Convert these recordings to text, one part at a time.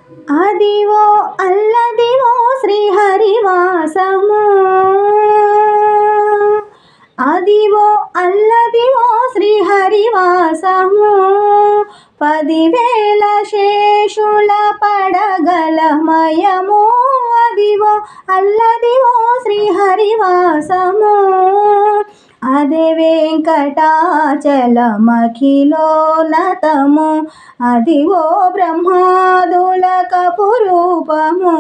అదివో అల్లదివో శ్రీహరివాసము, అదివో అల్లదివో శ్రీహరివాసము. 10,000 శేషుల పడగలమయము, అదివో అల్లదివో శ్రీహరివాసము. అదే వెంకటాచలమఖిలోన్నతము, అదివో బ్రహ్మాదులకపు రూపము.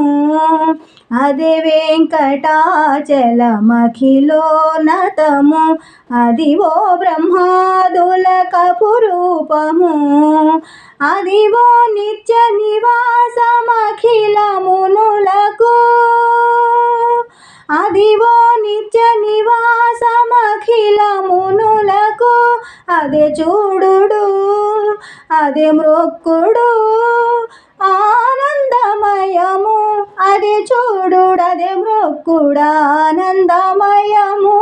అదే వెంకటాచలమఖిలోన్నతము, అదివో బ్రహ్మాదులకపు రూపము. అదివో నిత్య నివాసమఖిలమునులకు, అదివో నిత్య నివాసమఖిలమునులకు. అదే చూడుడు అదే మ్రొక్కుడు ఆనందమయము, అదే చూడుడు అదే మ్రొక్కుడు ఆనందమయము.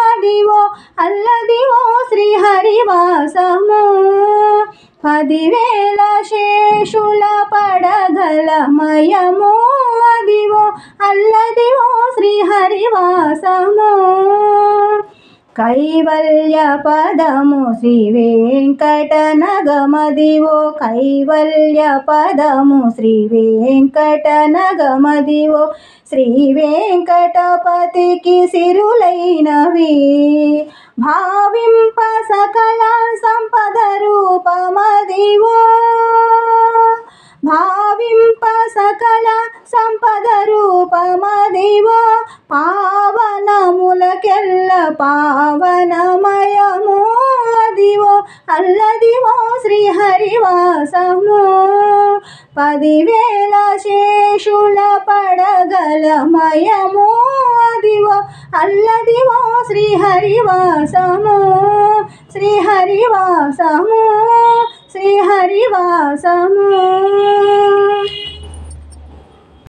అదివో అల్లదివో శ్రీహరివాసము. 10,000 శేషుల పడగలమయము, అదివో అల్లదివో శ్రీహరివాసము. కైవల్య పదము శ్రీ వెంకటనగమదివో, కైవల్య పదము శ్రీ వెంకటనగమదివో. శ్రీ వెంకటపతికి సిరులైనవి భావింప సకల సంపద రూపమదివో, భావింప సకల సంపద రూపమదివో. పావనములకెల్ల పావనమయము, అదివో అల్లదివో శ్రీహరివాసము. 10,000 శేషుల పడగలమయము, అదివో అల్లదివో శ్రీహరివాసము. శ్రీహరివాసము, శ్రీహరివాసము.